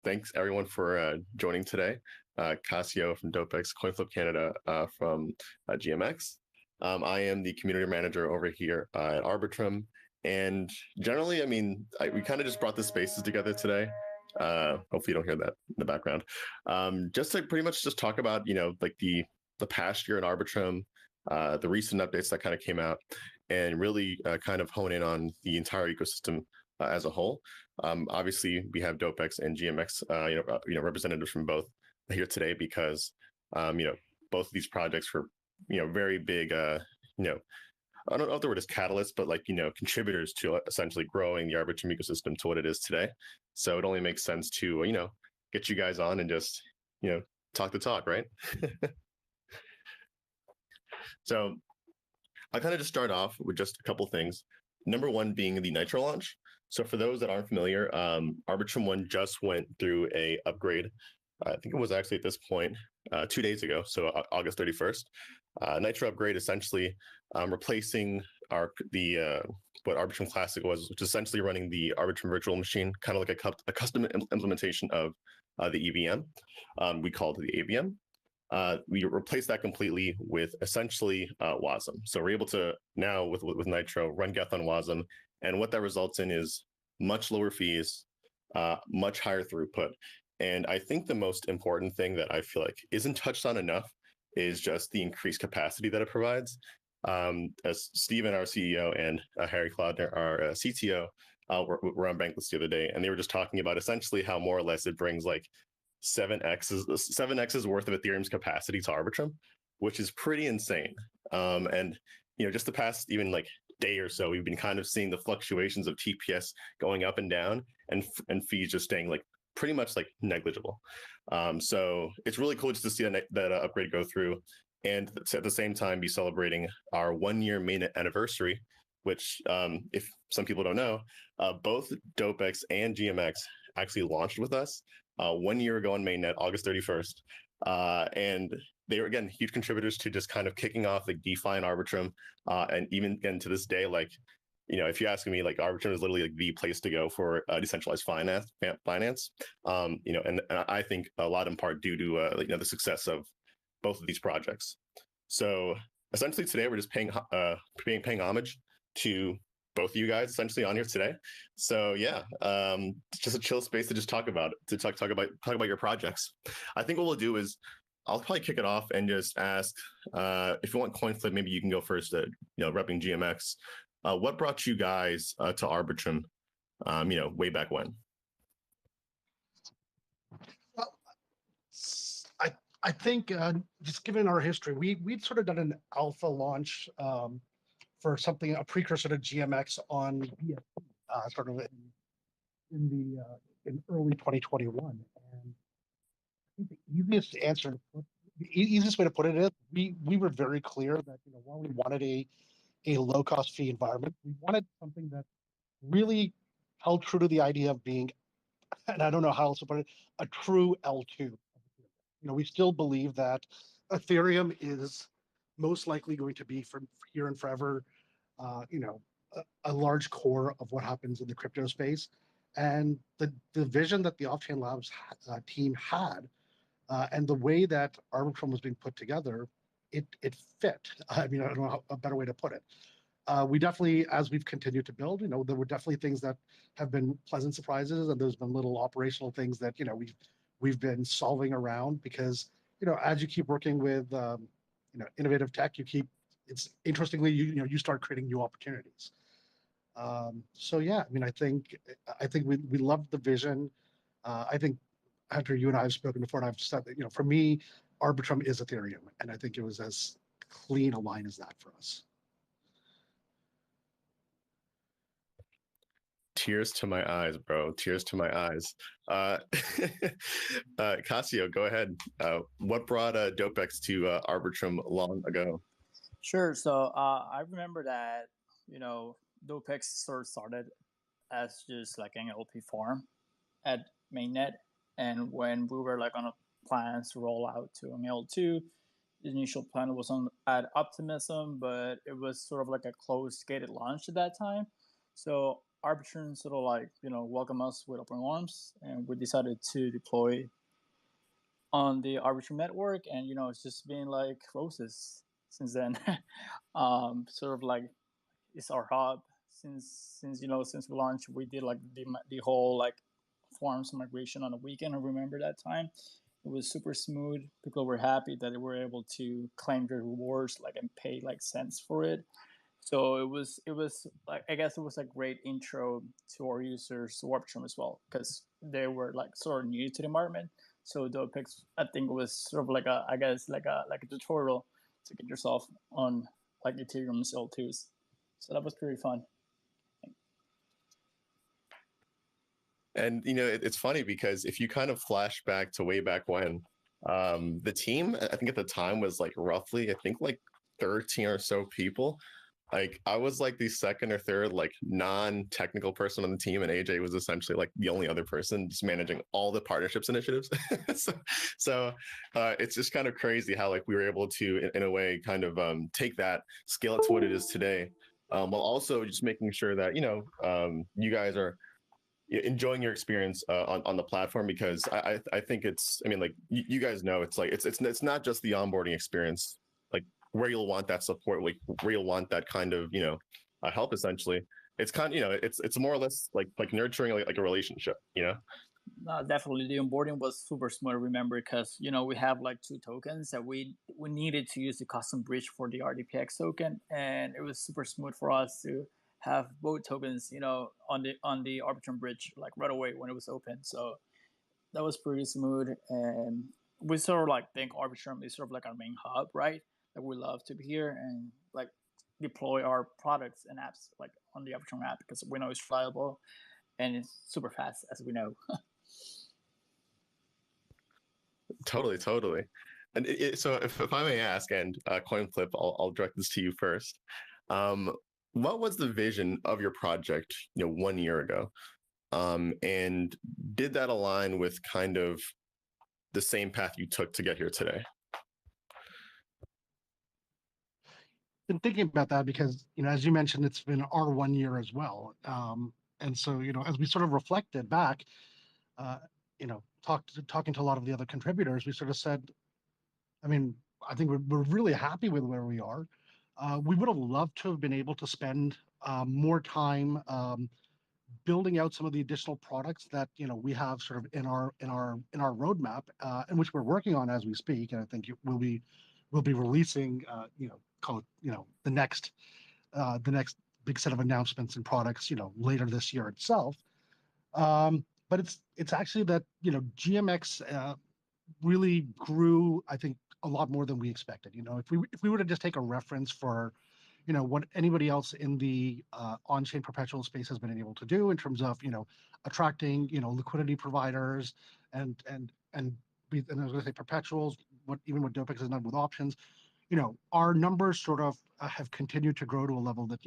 Thanks everyone for joining today. Cassio from Dopex, CoinFlip Canada from GMX. I am the community manager over here at Arbitrum. And generally, we kind of just brought the spaces together today. Hopefully you don't hear that in the background. Just to pretty much just talk about, like the past year in Arbitrum, the recent updates that kind of came out, and really kind of hone in on the entire ecosystem as a whole. Obviously, we have Dopex and GMX, representatives from both here today because, both of these projects were, very big, I don't know if the word is catalyst, but like, contributors to essentially growing the Arbitrum ecosystem to what it is today. So it only makes sense to, get you guys on and just, talk the talk, right? So I'll kind of just start off with just a couple things. Number one being the Nitro launch. So for those that aren't familiar, Arbitrum 1 just went through a upgrade. I think it was actually at this point 2 days ago, so August 31st. Nitro upgrade essentially replacing what Arbitrum Classic was, which is essentially running the Arbitrum virtual machine, kind of like a custom implementation of the EVM. We called it the AVM. We replaced that completely with essentially WASM. So we're able to now with Nitro run Geth on WASM, and what that results in is much lower fees, much higher throughput. And I think the most important thing that I feel like isn't touched on enough is just the increased capacity that it provides. As Steven, our CEO, and Harry Cloudner, our CTO, were on Bankless the other day, and they were just talking about essentially how more or less it brings like 7x's worth of Ethereum's capacity to Arbitrum, which is pretty insane. And just the past even like day or so, we've been kind of seeing the fluctuations of TPS going up and down, and fees just staying like pretty much like negligible. So it's really cool just to see that upgrade go through, and at the same time be celebrating our 1 year mainnet anniversary, which if some people don't know, both Dopex and GMX actually launched with us 1 year ago on mainnet, August 31st. And they were, again, huge contributors to just kind of kicking off like DeFi and Arbitrum. And even again to this day, like, if you're asking me, like Arbitrum is literally like the place to go for decentralized finance. And I think a lot in part due to the success of both of these projects. So essentially today we're just paying homage to both of you guys essentially on here today. So yeah, just a chill space to just talk about your projects. I think what we'll do is I'll probably kick it off and just ask if you want CoinFlip, maybe you can go first. Repping GMX. What brought you guys to Arbitrum? Way back when. Well, I think just given our history, we'd sort of done an alpha launch for something, a precursor to GMX on sort of in early 2021. And I think the easiest way to put it is we were very clear that while we wanted a low cost fee environment, we wanted something that really held true to the idea of being, and I don't know how else to put it, a true L2. We still believe that Ethereum is most likely going to be from here and forever, a large core of what happens in the crypto space. And the vision that the Off-Chain Labs team had, and the way that Arbitrum was being put together, it fit. I don't know a better way to put it. We definitely, as we've continued to build, there were definitely things that have been pleasant surprises, and there's been little operational things that we've been solving around because as you keep working with innovative tech, it's interestingly you start creating new opportunities. So yeah, I think we love the vision. I think Hunter, you and I have spoken before, and I've said that for me, Arbitrum is Ethereum, and I think it was as clean a line as that for us. Tears to my eyes, bro. Tears to my eyes. Cassio, go ahead. What brought Dopex to Arbitrum long ago? Sure. So I remember that, Dopex sort of started as just like an LP farm at mainnet. And when we were like on a plans to roll out to an L2, the initial plan was at Optimism, but it was sort of like a closed gated launch at that time. So Arbitrum sort of like, welcome us with open arms, and we decided to deploy on the Arbitrum network, and it's just been like roses since then. Sort of like it's our hub since we launched. We did like the whole like forms migration on a weekend. I remember that time. It was super smooth. People were happy that they were able to claim their rewards like and pay like cents for it. So it was like, I guess it was a great intro to our users to Arbitrum as well, because they were like sort of new to the environment. So Dopex, I think, was sort of like a, I guess, like a tutorial to get yourself on like Ethereum's L2s. So that was pretty fun. And it's funny because if you kind of flash back to way back when, the team, I think at the time, was like roughly, I think, like 13 or so people. Like I was like the second or third like non-technical person on the team, and AJ was essentially like the only other person just managing all the partnerships initiatives. so it's just kind of crazy how like we were able to, in a way, kind of take that, scale it to what it is today, while also just making sure that you guys are enjoying your experience on the platform, because I think it's, I mean, like you guys know, it's like it's not just the onboarding experience, like where you'll want that support, like where you'll want that kind of help. Essentially, it's kind of it's more or less like nurturing like a relationship. Definitely, the onboarding was super smooth. I remember, because we have like two tokens that we needed to use the custom bridge for the RDPX token, and it was super smooth for us to have both tokens, on the Arbitrum bridge like right away when it was open. So that was pretty smooth, and we sort of like think Arbitrum is sort of like our main hub, right? That we love to be here and like deploy our products and apps like on the Arbitrum app, because we know it's reliable and it's super fast, as we know. Totally. And so if I may ask, and coin flip, I'll direct this to you first. What was the vision of your project 1 year ago, and did that align with kind of the same path you took to get here today? Been thinking about that because, as you mentioned, it's been our 1 year as well. And so, as we sort of reflected back, talking to a lot of the other contributors, we sort of said, I mean, I think we're really happy with where we are. We would have loved to have been able to spend more time building out some of the additional products that we have sort of in our roadmap, and which we're working on as we speak. And I think we'll be releasing call it the next big set of announcements and products later this year itself. But it's actually that GMX really grew, I think, a lot more than we expected. If we were to just take a reference for what anybody else in the on-chain perpetual space has been able to do in terms of attracting liquidity providers and I was going to say perpetuals, what Dopex has done with options, our numbers sort of have continued to grow to a level that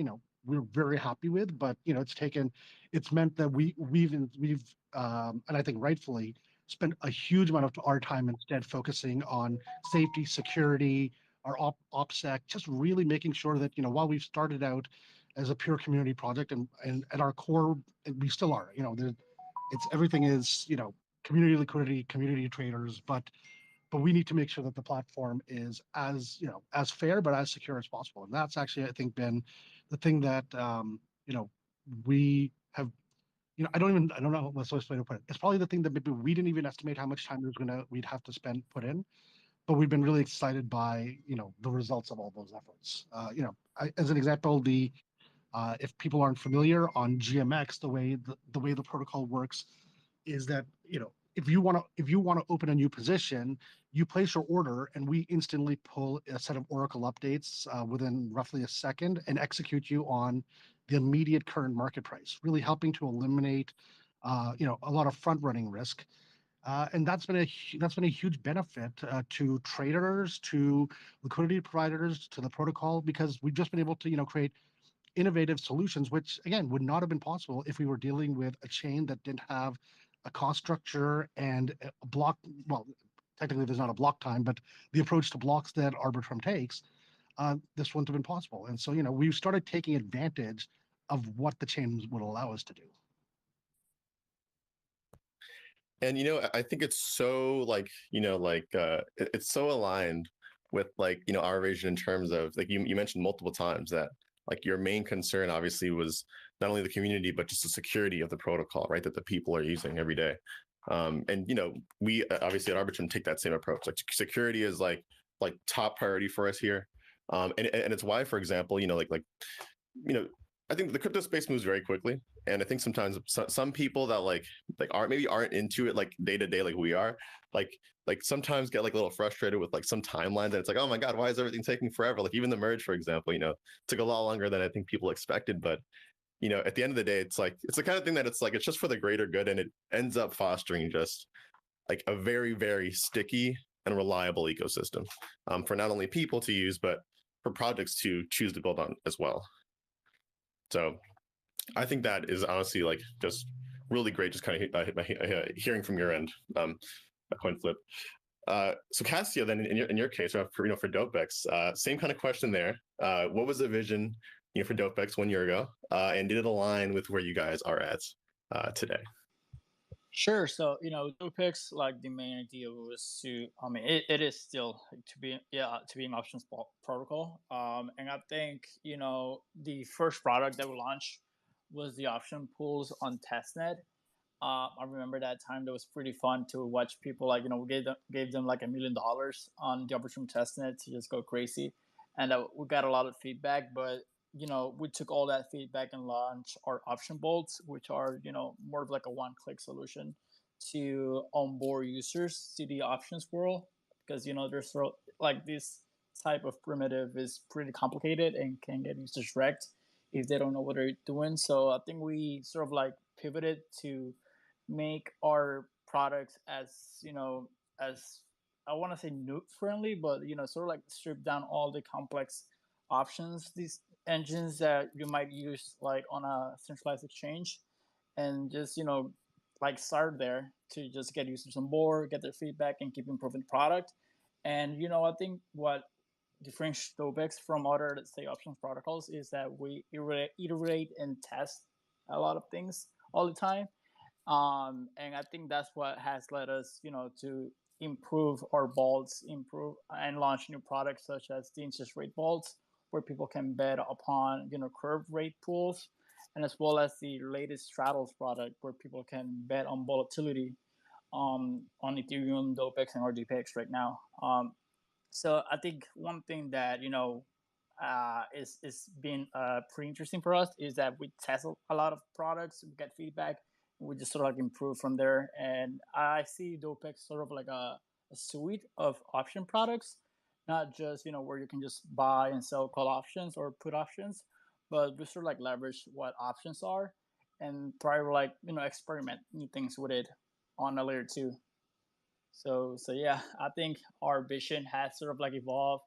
we're very happy with. But it's meant that we've and I think rightfully spent a huge amount of our time instead focusing on safety, security, our OPSEC, just really making sure that while we've started out as a pure community project, and at our core we still are, it's everything is community liquidity, community traders, but we need to make sure that the platform is as fair but as secure as possible. And that's actually, I think, been the thing that we have. I don't know what's the best way to put it. It's probably the thing that maybe we didn't even estimate how much time we'd have to put in, but we've been really excited by the results of all those efforts. As an example, if people aren't familiar on GMX, the way the protocol works is that if you want to open a new position, you place your order, and we instantly pull a set of Oracle updates within roughly a second and execute you on the immediate current market price, really helping to eliminate a lot of front running risk. And that's been a huge benefit to traders, to liquidity providers, to the protocol, because we've just been able to create innovative solutions, which again would not have been possible if we were dealing with a chain that didn't have a cost structure and a block. Well, technically there's not a block time, but the approach to blocks that Arbitrum takes, this wouldn't have been possible. And so we've started taking advantage of what the chain would allow us to do. And I think it's so like it's so aligned with like our vision in terms of like you mentioned multiple times that like your main concern obviously was not only the community but just the security of the protocol, right? That the people are using every day. And we obviously at Arbitrum take that same approach. Like security is like top priority for us here. And it's why, for example, I think the crypto space moves very quickly, and I think sometimes some people that aren't into it like day to day like we are, like sometimes get like a little frustrated with like some timelines, and it's like, oh my god, why is everything taking forever? Like even the merge, for example, took a lot longer than I think people expected, but at the end of the day, it's like it's the kind of thing that it's just for the greater good, and it ends up fostering just like a very very sticky and reliable ecosystem for not only people to use but for projects to choose to build on as well. So I think that is honestly like just really great. Just kind of hearing from your end, a coin flip. So Cassio, then in your case, for Dopex, same kind of question there. What was the vision for Dopex 1 year ago, and did it align with where you guys are at today? Sure. So, Dopex, like the main idea was to, I mean, it is still to be an options protocol. And I think, the first product that we launched was the option pools on testnet. I remember that time that was pretty fun to watch people like, we gave them like $1 million on the Arbitrum testnet to just go crazy. And we got a lot of feedback, but we took all that feedback and launched our option bolts, which are, more of like a one-click solution to onboard users to the options world. Because, there's like this type of primitive is pretty complicated and can get users wrecked if they don't know what they're doing. So I think we sort of like pivoted to make our products as, as I want to say noob friendly, but, sort of like strip down all the complex options, these engines that you might use like on a centralized exchange, and just like start there to just get users on board, get their feedback, and keep improving the product. And I think what differentiates Dopex from other, let's say, options protocols is that we iterate and test a lot of things all the time. And I think that's what has led us to improve our vaults, improve and launch new products such as the interest rate vaults, where people can bet upon curve rate pools, and as well as the latest straddles product where people can bet on volatility on Ethereum, Dopex, and RDPX right now. So I think one thing that is been pretty interesting for us is that we test a lot of products, we get feedback, we just sort of like improve from there. And I see Dopex sort of like a suite of option products, not just where you can just buy and sell call options or put options, but we sort of like leverage what options are and try to like experiment new things with it on a layer 2. So yeah, I think our vision has sort of like evolved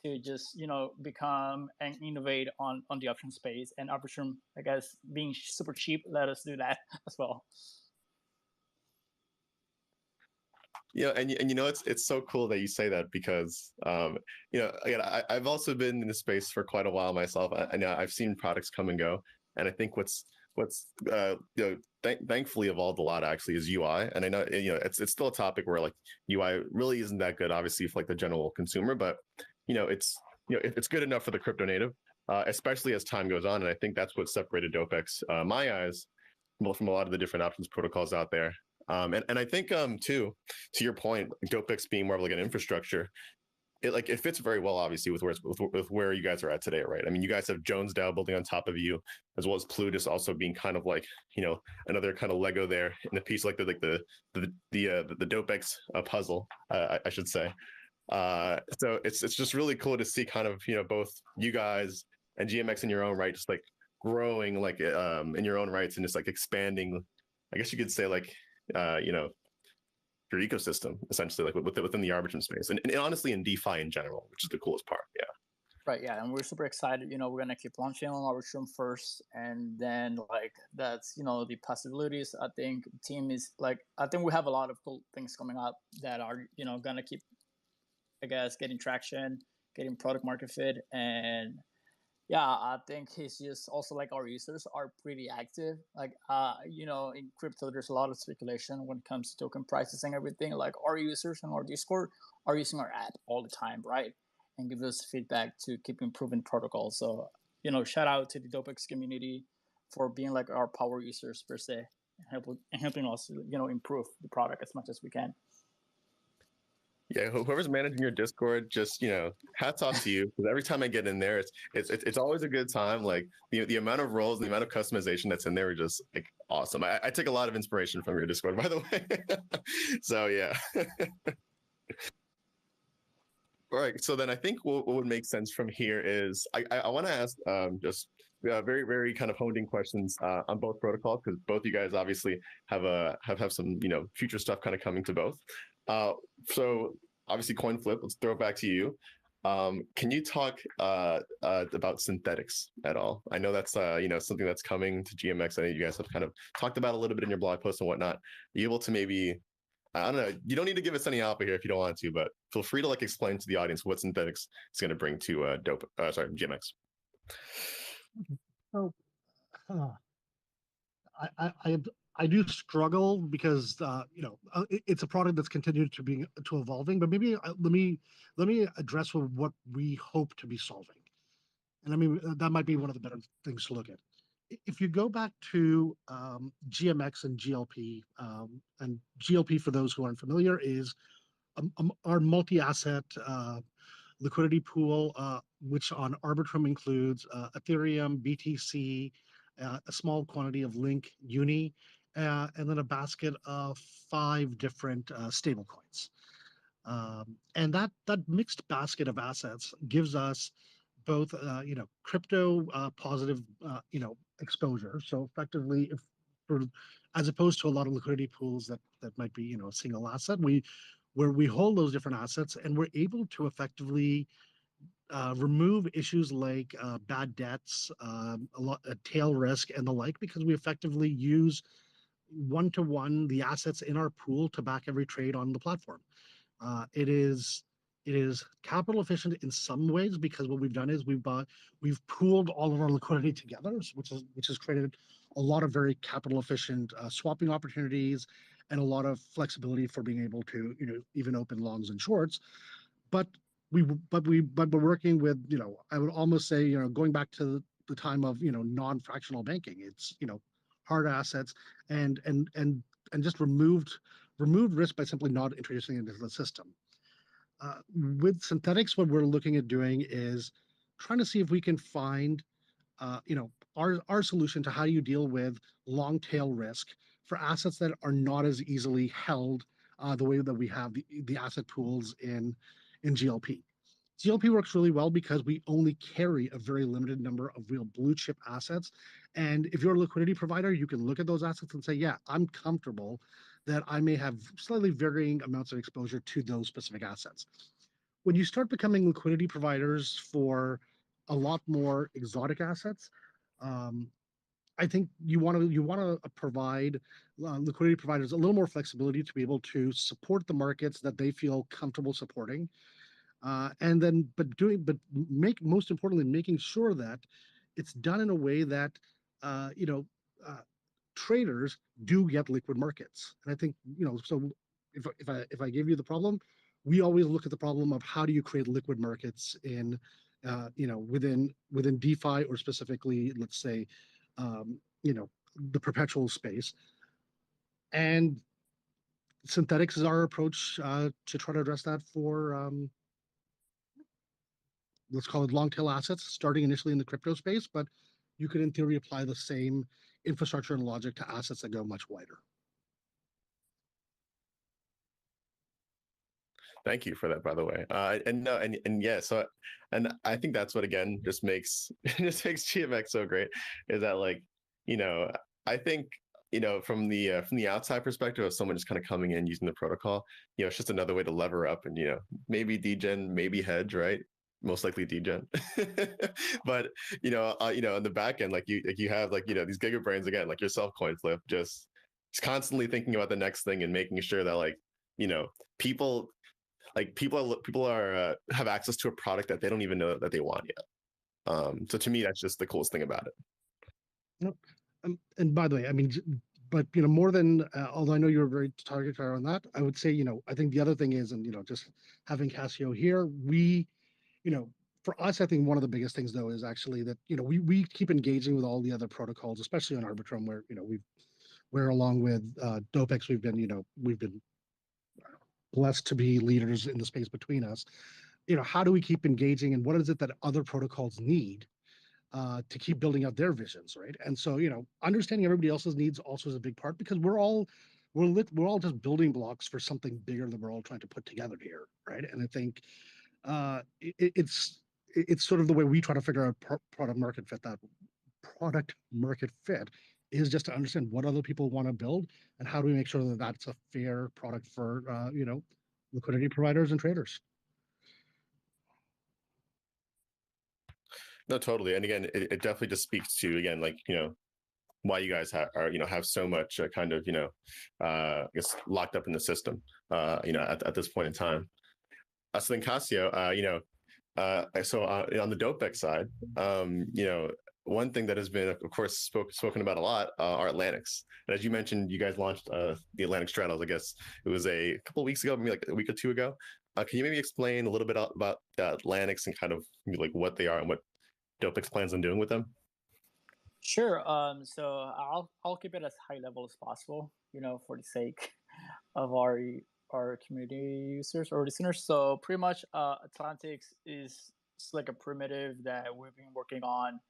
to just become and innovate on the option space, and Arbitrum, I guess, being super cheap, let us do that as well. Yeah, and it's so cool that you say that because again, I've also been in the space for quite a while myself. I know I've seen products come and go, and I think what's thankfully evolved a lot actually is UI. And I know it's still a topic where like UI really isn't that good, obviously, for like the general consumer, but it's good enough for the crypto native, especially as time goes on. And I think that's what separated Dopex, my eyes, from a lot of the different options protocols out there. And I think too, to your point, Dopex being more of like an infrastructure, it fits very well, obviously, with where you guys are at today, right? I mean, you guys have Jones DAO building on top of you, as well as Plutus also being kind of like another kind of Lego there in a piece like the Dopex puzzle, I should say. So it's just really cool to see kind of both you guys and GMX in your own right, just like growing like in your own rights and just like expanding. I guess you could say like your ecosystem essentially, like within the Arbitrum space, and honestly in DeFi in general, which is the coolest part. Yeah. Right, yeah, and we're super excited. We're gonna keep launching on Arbitrum first, and then like that's the possibilities. I think team is like I think we have a lot of cool things coming up that are gonna keep, I guess, getting traction, getting product market fit, and Yeah, I think it's just also like our users are pretty active. Like, in crypto, there's a lot of speculation when it comes to token prices and everything. Like, our users on our Discord are using our app all the time, right? And give us feedback to keep improving protocol. So, shout out to the Dopex community for being like our power users per se, and helping us, improve the product as much as we can. Yeah, whoever's managing your Discord, just hats off to you, because every time I get in there, it's always a good time. Like the amount of roles, the amount of customization that's in there are just like awesome. I take a lot of inspiration from your Discord, by the way. So yeah. All right. So then I think what would make sense from here is I want to ask just very very kind of honed in questions on both protocols, because both you guys obviously have some future stuff kind of coming to both. So obviously coin flip. Let's throw it back to you. Can you talk about synthetics at all? I know that's something that's coming to GMX. I know you guys have kind of talked about a little bit in your blog posts and whatnot. Are you able to maybe, I don't know, you don't need to give us any alpha here if you don't want to, but feel free to like explain to the audience what synthetics is going to bring to GMX. So, I do struggle because it's a product that's continued to evolving. But maybe let me address what we hope to be solving, and I mean that might be one of the better things to look at. If you go back to GMX and GLP, and GLP for those who aren't familiar is our multi-asset liquidity pool, which on Arbitrum includes Ethereum, BTC, a small quantity of Link, Uni, and then a basket of 5 different stable coins. And that mixed basket of assets gives us both, crypto positive, exposure. So effectively, as opposed to a lot of liquidity pools that might be, a single asset, where we hold those different assets and we're able to effectively remove issues like bad debts, tail risk, and the like, because we effectively use one-to-one the assets in our pool to back every trade on the platform. It is capital efficient in some ways, because what we've done is we've pooled all of our liquidity together, which has created a lot of very capital efficient swapping opportunities and a lot of flexibility for being able to even open longs and shorts. But we're working with, I would almost say, going back to the time of non-fractional banking. It's hard assets and just removed risk by simply not introducing it into the system. With synthetics, what we're looking at doing is trying to see if we can find our solution to how you deal with long tail risk for assets that are not as easily held the way that we have the asset pools in GLP. GLP works really well because we only carry a very limited number of real blue chip assets. And if you're a liquidity provider, you can look at those assets and say, yeah, I'm comfortable that I may have slightly varying amounts of exposure to those specific assets. When you start becoming liquidity providers for a lot more exotic assets, I think you want to provide liquidity providers a little more flexibility to be able to support the markets that they feel comfortable supporting, and then most importantly, making sure that it's done in a way that uh, you know uh, traders do get liquid markets. And I think so if I give you the problem, we always look at the problem of how do you create liquid markets in within DeFi, or specifically, let's say, um, you know the perpetual space. And synthetics is our approach to try to address that for let's call it long tail assets, starting initially in the crypto space, but you could in theory apply the same infrastructure and logic to assets that go much wider. Thank you for that, by the way. And no, and yeah, so and I think that's what again just makes GMX so great, is that like, you know, I think from the outside perspective of someone just kind of coming in using the protocol, it's just another way to lever up and maybe degen, maybe hedge, right? Most likely degen. But in the back end, like you have like these giga brains again, like yourself, CoinFlip, just constantly thinking about the next thing and making sure that like people are have access to a product that they don't even know that they want yet. So to me, that's just the coolest thing about it. Nope. And by the way, I mean, but more than although I know you were very targeted on that, I would say I think the other thing is, and just having Casio here, for us, I think one of the biggest things though is actually that we keep engaging with all the other protocols, especially on Arbitrum, where we're along with Dopex, we've been blessed to be leaders in the space between us. How do we keep engaging, and what is it that other protocols need to keep building out their visions, right? And so, understanding everybody else's needs also is a big part, because we're all just building blocks for something bigger that we're all trying to put together here, right? And I think it's sort of the way we try to figure out product market fit. That product market fit is just to understand what other people want to build, and how do we make sure that that's a fair product for liquidity providers and traders. No, totally. And again, it definitely just speaks to, again, like, why you guys have so much kind of, I guess locked up in the system, at this point in time. So then Casio, so on the Dopex side, one thing that has been, of course, spoken about a lot are Atlantics. And as you mentioned, you guys launched the Atlantic straddles, I guess it was a couple of weeks ago, maybe like a week or two ago. Can you maybe explain a little bit about Atlantics and kind of like what they are and what Dopex plans on doing with them? Sure. So I'll keep it as high level as possible, for the sake of our community users or listeners. So pretty much, Atlantics is like a primitive that we've been working on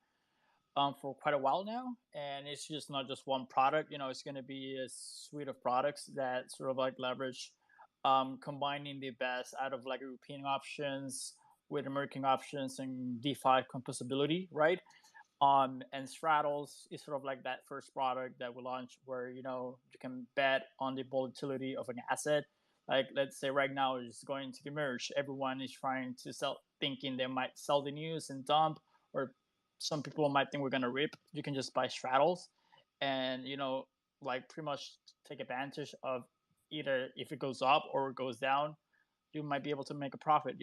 for quite a while now, and it's just not just one product. It's going to be a suite of products that sort of like leverage combining the best out of like European options with American options and DeFi composability, right? And straddles is sort of like that first product that we launched, where you can bet on the volatility of an asset. Like, let's say right now it's going to the merge, everyone is trying to sell, thinking they might sell the news and dump, or some people might think we're gonna rip. You can just buy straddles, and like pretty much take advantage of either if it goes up or it goes down. You might be able to make a profit,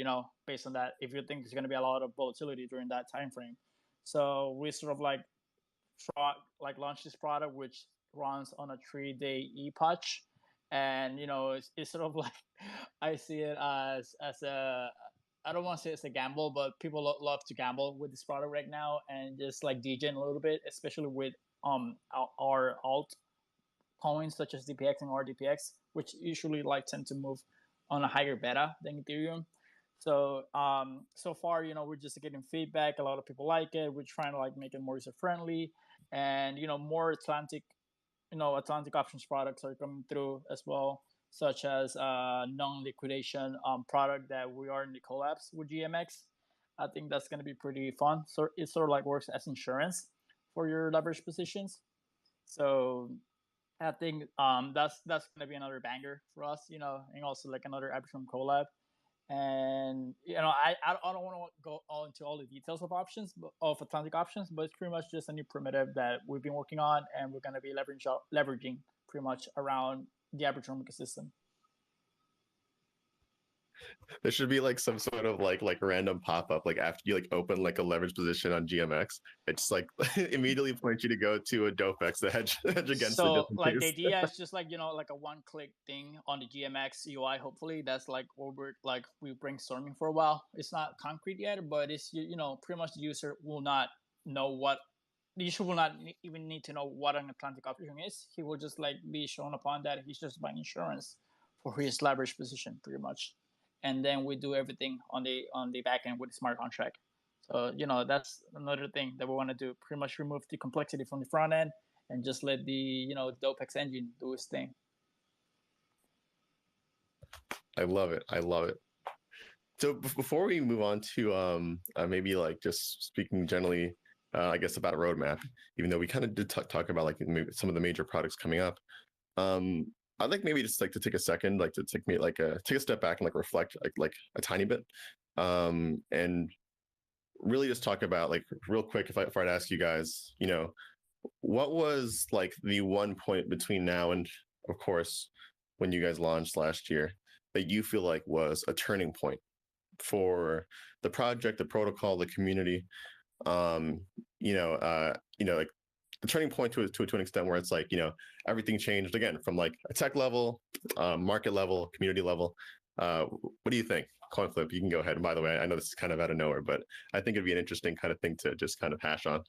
based on that, if you think there's going to be a lot of volatility during that time frame. So we sort of like launch this product, which runs on a 3-day epoch, and it's sort of like, I see it as a, I don't want to say it's a gamble, but people love to gamble with this product right now, and just like degen a little bit, especially with our alt coins such as DPX and RDPX, which usually like tend to move on a higher beta than Ethereum. So so far, we're just getting feedback. A lot of people like it. We're trying to like make it more user friendly, and more Atlantic options products are coming through as well, such as non-liquidation product that we are in the collabs with GMX. I think that's going to be pretty fun. So it sort of like works as insurance for your leverage positions. So I think that's going to be another banger for us, and also like another Arbitrum collab. And I don't want to go all into all the details of Atlantic options, but it's pretty much just a new primitive that we've been working on, and we're going to be leveraging pretty much around the Arbitrum ecosystem. There should be like some sort of like random pop-up, like after you like open like a leverage position on GMX, it's like immediately points you to go to a Dopex to hedge against. So like the idea is just like like a one-click thing on the GMX UI. Hopefully that's like what we've brainstorming for a while. It's not concrete yet, but it's pretty much the user will not know what. The user will not even need to know what an Atlantic option is. He will just like be shown upon that he's just buying insurance for his leverage position, pretty much. And then we do everything on the back end with the smart contract. So that's another thing that we want to do. Pretty much remove the complexity from the front end and just let the Dopex engine do its thing. I love it. I love it. So before we move on to maybe like just speaking generally, I guess about a roadmap, even though we kind of did talk about like some of the major products coming up. I'd like maybe just like to take a second, like to take a step back and like reflect like a tiny bit, and really just talk about like real quick. If I'd ask you guys, what was like the one point between now and, of course, when you guys launched last year that you feel like was a turning point for the project, the protocol, the community, Like the turning point to an extent where it's like, everything changed again from like a tech level, market level, community level. What do you think? Coin flip, you can go ahead. And by the way, I know this is kind of out of nowhere, but I think it'd be an interesting kind of thing to just kind of hash on.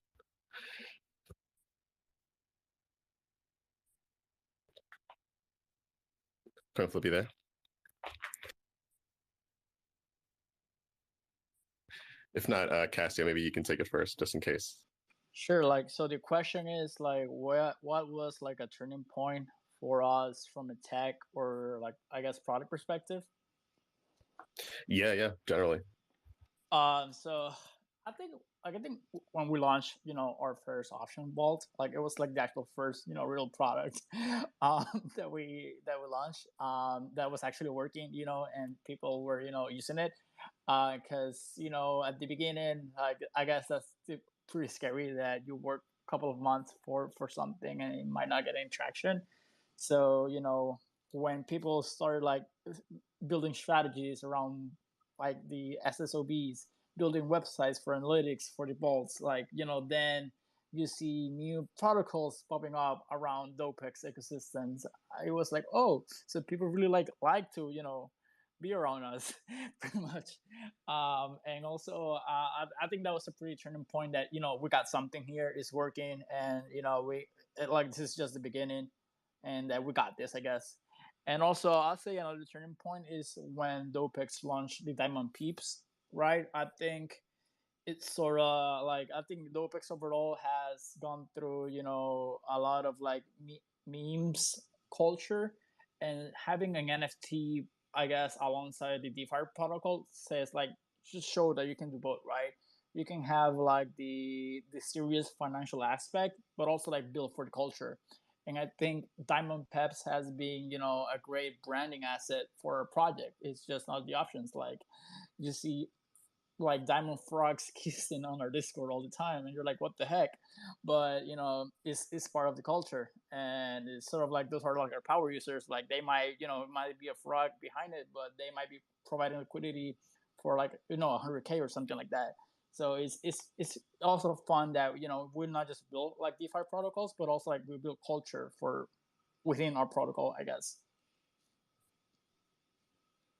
Coin flip, you there? If not, Cassio, maybe you can take it first, just in case. Sure. Like, so the question is like, what was like a turning point for us from a tech or like, I guess, product perspective? Yeah, generally. So I think when we launched, our first option vault, like it was like the actual first, real product, that we launched, that was actually working, and people were, using it, because at the beginning, like I guess that's pretty scary that you work a couple of months for something and it might not get any traction. So when people started like building strategies around like the SSOBs, building websites for analytics for the vaults, like then you see new protocols popping up around Dopex ecosystems. It was like, oh, so people really like to be around us, pretty much. And also, I think that was a pretty turning point that we got something here, is working, and like this is just the beginning, and that we got this, I guess. And also, I'll say another turning point is when Dopex launched the Diamond Peeps, right? I think it's sort of like, I think Dopex overall has gone through, a lot of like memes culture, and having an NFT, I guess, alongside the DeFi protocol says like, just show that you can do both, right? You can have like the serious financial aspect, but also like build for the culture. And I think Diamond Peps has been, a great branding asset for a project. It's just not the options. Like you see like Diamond Frogs kissing on our Discord all the time, and you're like, what the heck? But it's part of the culture, and it's sort of like those are like our power users. Like they might, might be a frog behind it, but they might be providing liquidity for like 100K or something like that. So it's also fun that we not just build like DeFi protocols, but also like we build culture for within our protocol, I guess.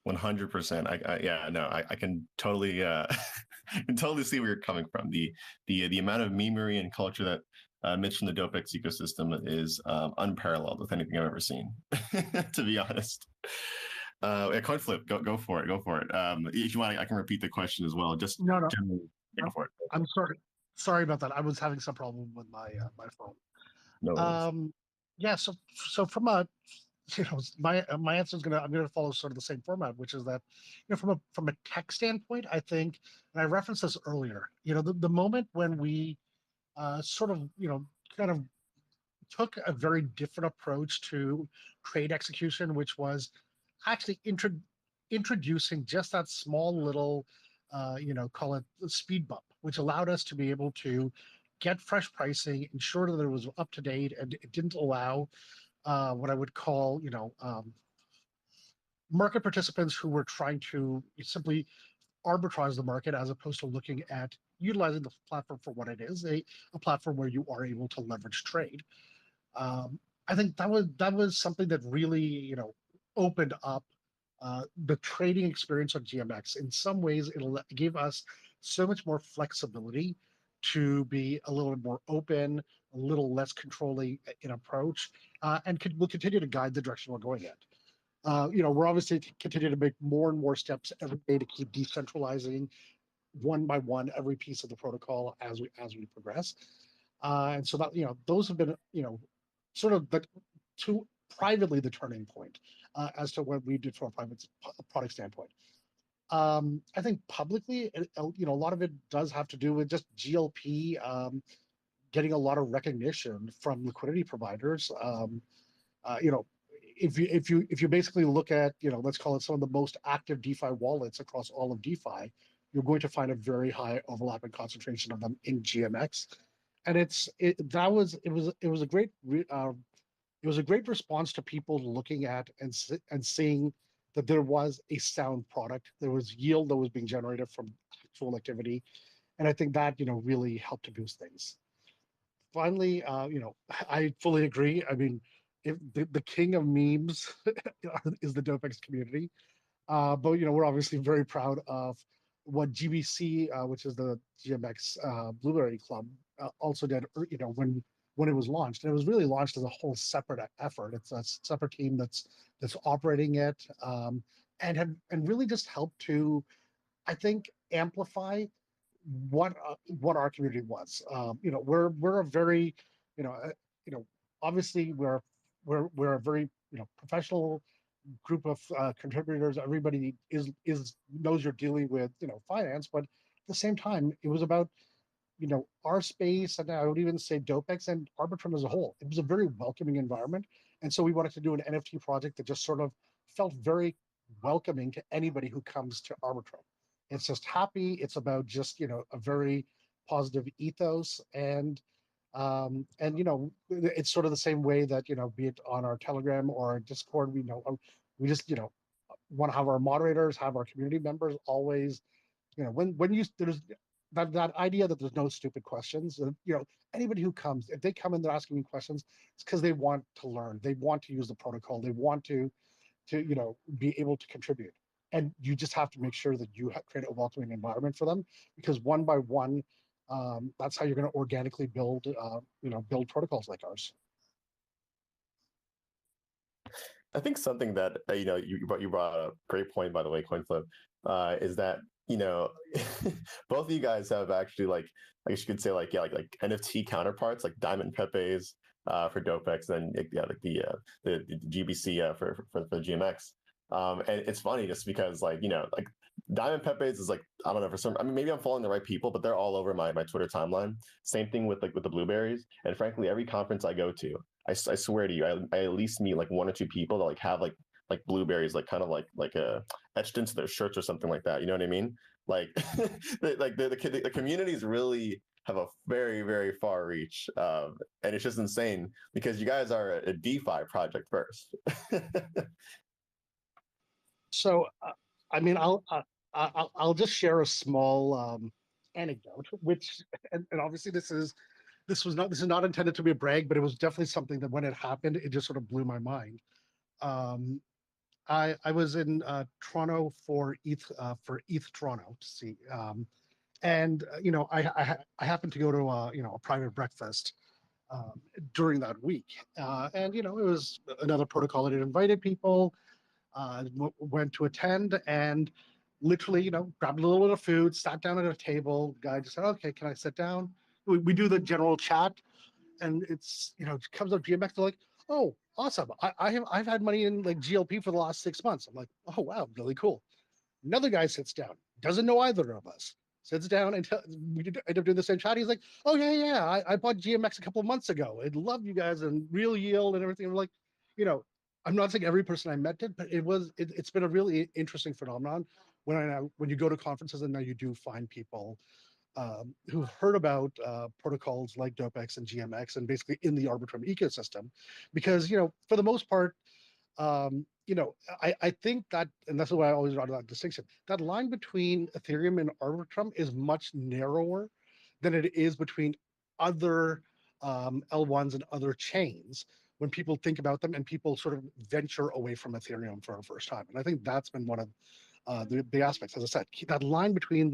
100%. I can totally can totally see where you're coming from. The amount of memery and culture that emits from the Dopex ecosystem is unparalleled with anything I've ever seen, to be honest. Coin flip, go for it, go for it. If you want, I can repeat the question as well. Just No, generally, go for it. I'm sorry about that. I was having some problem with my phone. No worries. Yeah. So from a my answer is I'm gonna follow sort of the same format, which is that from a tech standpoint, I think, and I referenced this earlier. The moment when we sort of kind of took a very different approach to trade execution, which was actually introducing just that small little, call it the speed bump, which allowed us to be able to get fresh pricing, ensure that it was up to date, and it didn't allow what I would call, market participants who were trying to simply arbitrage the market as opposed to looking at utilizing the platform for what it is, a platform where you are able to leverage trade. I think that was something that really opened up the trading experience on GMX. In some ways, it gave us so much more flexibility to be a little bit more open, a little less controlling in approach, and will continue to guide the direction we're going at. We're obviously continue to make more and more steps every day to keep decentralizing one by one every piece of the protocol as we progress. And so that those have been sort of the two privately the turning point as to what we did from a private product standpoint. I think publicly, a lot of it does have to do with just GLP getting a lot of recognition from liquidity providers. If you basically look at let's call it some of the most active DeFi wallets across all of DeFi, you're going to find a very high overlap and concentration of them in GMX, and it was a great it was a great response to people looking at and seeing that there was a sound product. There was yield that was being generated from actual activity, And I think that, really helped to boost things. Finally, I fully agree. I mean, if the king of memes is the Dopex community. But we're obviously very proud of what GBC, which is the GMX Blueberry Club, also did. When it was launched, and it was really launched as a whole separate effort. It's a separate team that's operating it, and really just helped to, I think, amplify what our community was. We're a very, you know, uh, you know, obviously we're a very professional group of contributors. Everybody is knows you're dealing with finance, but at the same time, it was about our space, and I would even say Dopex and Arbitrum as a whole. It was a very welcoming environment, and so we wanted to do an NFT project that just sort of felt very welcoming to anybody who comes to Arbitrum. It's just happy. It's about just a very positive ethos, and it's sort of the same way that be it on our Telegram or our Discord, we just want to have our moderators, have our community members always, when you there's that idea that there's no stupid questions. Anybody who comes, if they come and they're asking me questions, it's because they want to learn, they want to use the protocol, they want to be able to contribute. And you just have to make sure that you create a welcoming environment for them, because one by one, that's how you're going to organically build protocols like ours. I think something that you brought up, great point by the way, CoinFlip, is that both of you guys have actually, like, I guess you could say, like, yeah, like NFT counterparts, like Diamond Pepe's for Dopex, and yeah, like the GBC for the GMX. And it's funny just because, like, like Diamond Pepe's is like, I don't know, for some, I mean, maybe I'm following the right people, but they're all over my Twitter timeline. Same thing with the blueberries. And frankly, every conference I go to, I swear to you, I at least meet like one or two people that like have like blueberries, like kind of like etched into their shirts or something like that. You know what I mean? Like, the communities really have a very, very far reach, and it's just insane because you guys are a DeFi project first. So, I mean, I'll just share a small anecdote, which, and obviously this is not intended to be a brag, but it was definitely something that when it happened, it just sort of blew my mind. Um, I was in Toronto for ETH Toronto to see, and I happened to go to a private breakfast during that week, and it was another protocol that had invited people. Went to attend, and literally, grabbed a little bit of food, sat down at a table. The guy just said, "Okay, can I sit down?" We do the general chat, and it's it comes up GMX. They're like, "Oh, awesome! I've had money in like GLP for the last 6 months." I'm like, "Oh wow, really cool." Another guy sits down, doesn't know either of us. Sits down, and we end up doing the same chat. He's like, "Oh yeah, I bought GMX a couple of months ago. I love you guys and real yield and everything." I'm like, you know, I'm not saying every person I met did, but it's been a really interesting phenomenon when you go to conferences, and now you do find people who've heard about protocols like Dopex and GMX, and basically in the Arbitrum ecosystem, because for the most part, um, I think that, and that's why I always draw that distinction. That line between Ethereum and Arbitrum is much narrower than it is between other L1s and other chains when people think about them and people sort of venture away from Ethereum for the first time. And I think that's been one of the aspects. As I said, that line between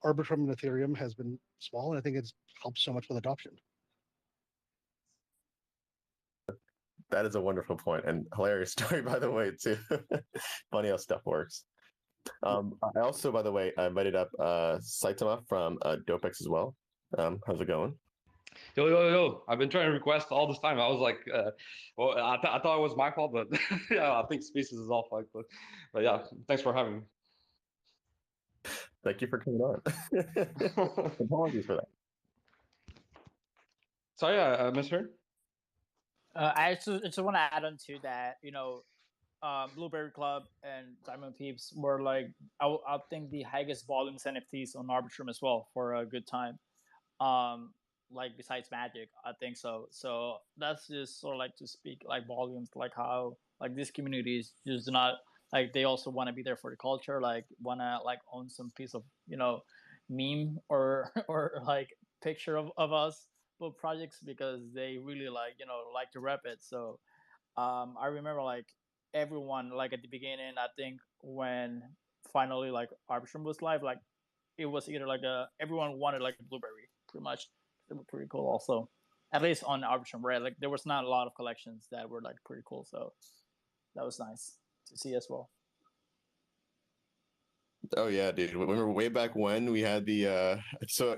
Arbitrum and Ethereum has been small, and I think it's helped so much with adoption. That is a wonderful point and hilarious story, by the way, too. Funny how stuff works. I also, by the way, I invited up Saitama from Dopex as well. How's it going? Yo. I've been trying to request all this time. I was like, well, I thought it was my fault, but yeah, I think Spaces is all fucked. But yeah, thanks for having me. Thank you for coming on. Apologies for that. Sorry, I misheard. I just want to add on to that. Blueberry Club and Diamond Peeps were like, I think the highest volumes NFTs on Arbitrum as well for a good time. Like besides Magic, I think so. So that's just sort of like to speak like volumes, like how like these communities just do not, like, they also want to be there for the culture, like want to like own some piece of meme or or like picture of us both projects because they really like like to rep it. So I remember like everyone like at the beginning. I think when finally like Arbitrum was live, like it was either like a everyone wanted like a blueberry pretty much. It was pretty cool also. At least on Arbitrum, right? Like there was not a lot of collections that were like pretty cool, so that was nice to see as well. Oh yeah, dude. Remember way back when we had the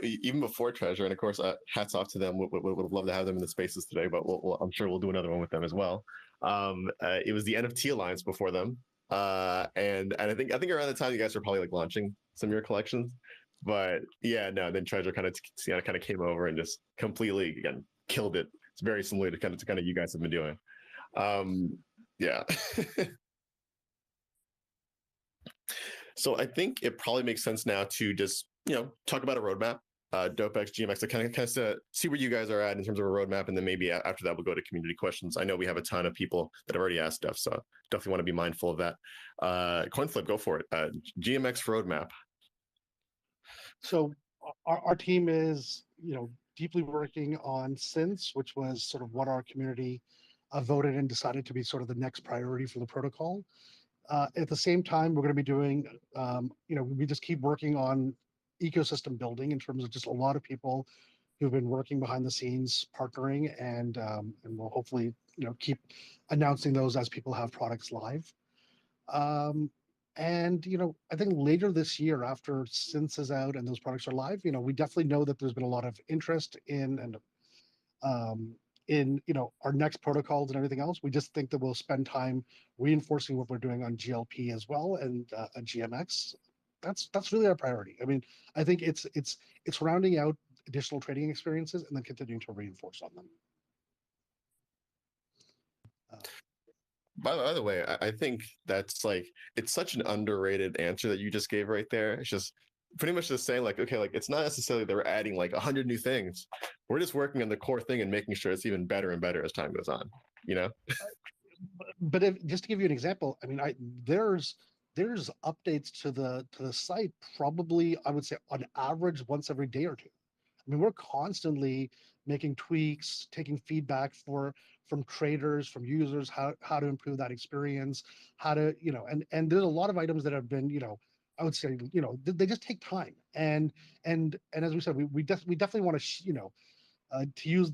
even before Treasure, and of course, hats off to them. Would love to have them in the spaces today, but I'm sure we'll do another one with them as well. It was the NFT Alliance before them, and I think around the time you guys were probably like launching some of your collections, but yeah, no, then Treasure kind of came over and just completely again killed it. It's very similar to kind of you guys have been doing. Yeah. So I think it probably makes sense now to just talk about a roadmap, Dopex, GMX, to kind of see where you guys are at in terms of a roadmap, and then maybe after that we'll go to community questions. I know we have a ton of people that have already asked stuff, so definitely want to be mindful of that. Coinflip, go for it. GMX roadmap. So our team is deeply working on synths, which was sort of what our community voted and decided to be sort of the next priority for the protocol. At the same time, we're going to be doing, we just keep working on ecosystem building in terms of just a lot of people who've been working behind the scenes, partnering, and we'll hopefully, keep announcing those as people have products live. And I think later this year, after Synths is out and those products are live, we definitely know that there's been a lot of interest um, in our next protocols and everything else. We just think that we'll spend time reinforcing what we're doing on GLP as well and GMX. That's really our priority. I mean, I think it's rounding out additional trading experiences and then continuing to reinforce on them. By the way, I think that's like it's such an underrated answer that you just gave right there. It's just pretty much just saying like, okay, like it's not necessarily that we're adding like 100 new things. We're just working on the core thing and making sure it's even better and better as time goes on. But just to give you an example, I mean, there's updates to the site probably I would say on average once every day or two. I mean, we're constantly making tweaks, taking feedback from traders, from users, how to improve that experience, how to, and there's a lot of items that have been, I would say, they just take time. And as we said, we definitely want to, to use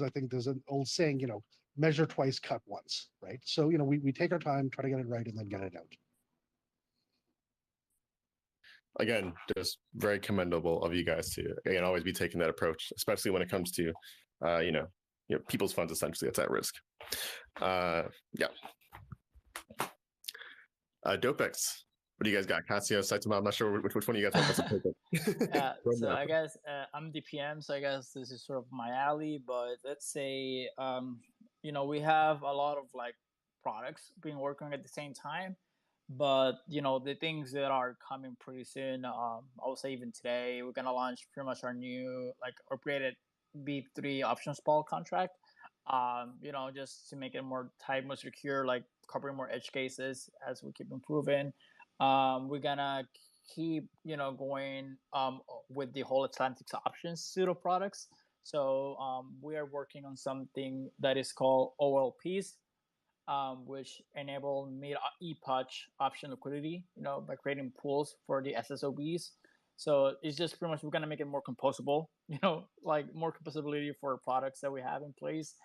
I think there's an old saying, measure twice, cut once, right? So, we take our time, try to get it right, and then get it out. Again, just very commendable of you guys to again always be taking that approach, especially when it comes to people's funds essentially that's at risk. Yeah. Dopex, what do you guys got? Casio, Saitama, I'm not sure which one of you guys want to take it. Yeah, so I guess I'm the PM, so I guess this is sort of my alley. But let's say we have a lot of like products being working at the same time. But the things that are coming pretty soon, I would say even today, we're gonna launch pretty much our new like upgraded B3 options ball contract. Just to make it more tight, more secure, like covering more edge cases as we keep improving. We're gonna keep going with the whole Atlantic's options pseudo products. So we are working on something that is called OLPs, which enable mid ePatch option liquidity, by creating pools for the SSOBs. So it's just pretty much we're gonna make it more composable, like more composability for products that we have in place,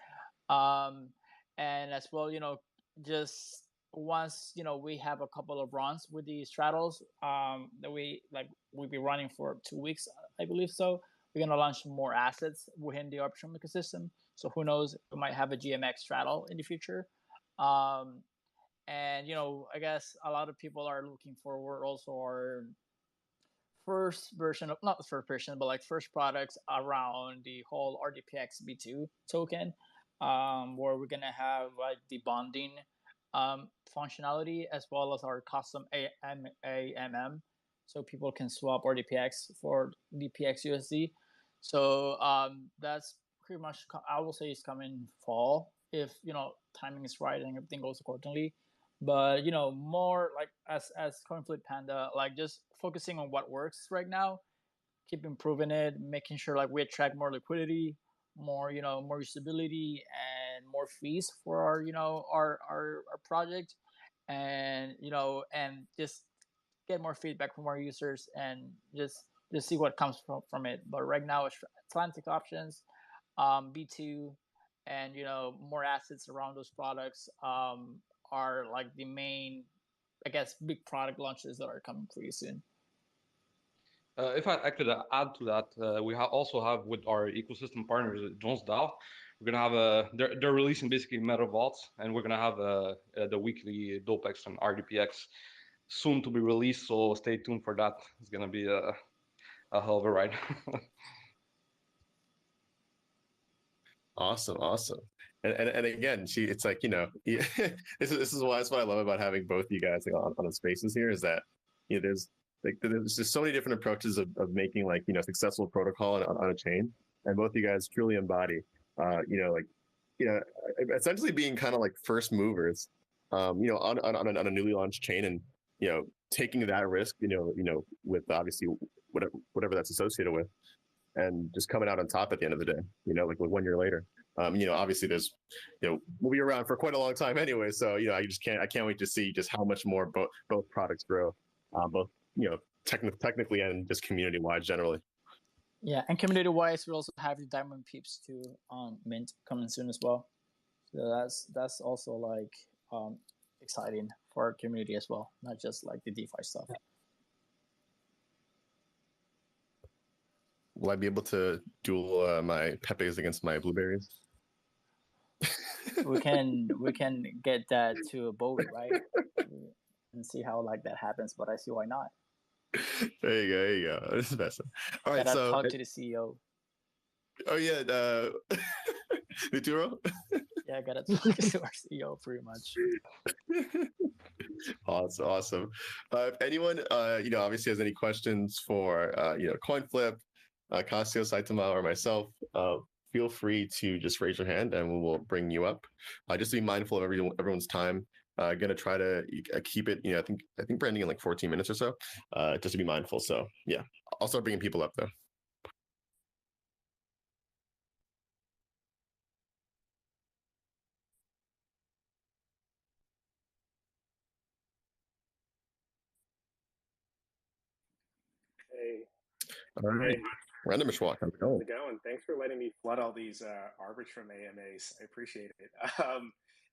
and as well, just once we have a couple of runs with the straddles, that we'll be running for 2 weeks, I believe so. We're gonna launch more assets within the Arbitrum ecosystem. So who knows, we might have a GMX straddle in the future. And I guess a lot of people are looking forward also our first version of not the first version but like first products around the whole RDPX B2 token, where we're gonna have like the bonding functionality as well as our custom AMM, so people can swap RDPX for DPX USD. So that's pretty much I will say it's coming fall if timing is right and everything goes accordingly. But more like as Coinflip Panda, like just focusing on what works right now keep improving it, making sure like we attract more liquidity, more more usability, and more fees for our our project, and and just get more feedback from our users, and just see what comes from it. But right now, it's Atlantic options, B2, and more assets around those products are like the main, I guess, big product launches that are coming pretty soon. If I could add to that, we also have with our ecosystem partners, Jones DAO, we're gonna have they're releasing basically meta vaults, and we're gonna have the weekly Dopex and RDPX soon to be released. So stay tuned for that. It's gonna be a hell of a ride. Awesome. And again, it's like, this is what I love about having both you guys on the spaces here, is that there's just so many different approaches of making like successful protocol on a chain, and both you guys truly embody essentially being kind of like first movers on a newly launched chain, and taking that risk with obviously whatever that's associated with, and just coming out on top at the end of the day, like 1 year later. Obviously there's, we'll be around for quite a long time anyway. So, I can't wait to see just how much more both products grow, both, technically and just community wide generally. Yeah. And community wise, we also have the Diamond Peeps too on Mint coming soon as well. So that's also like exciting for our community as well, not just like the DeFi stuff. Will I be able to duel my Pepes against my blueberries? we can get that to a vote, right? And see how like that happens. But I see why not. There you go. This is best. All right, so talk to the CEO. Oh yeah, Nuturo. Yeah, I gotta talk to our CEO pretty much. Awesome. If anyone obviously has any questions for CoinFlip, Casio, Saitama, or myself, feel free to just raise your hand and we will bring you up. Just be mindful of everyone's time. Gonna try to keep it, I think we're ending in like 14 minutes or so, just to be mindful. So yeah, I'll start bringing people up though. Hey. All right. Random Mishwalk, how's it going? Thanks for letting me flood all these Arbitrum AMAs. I appreciate it.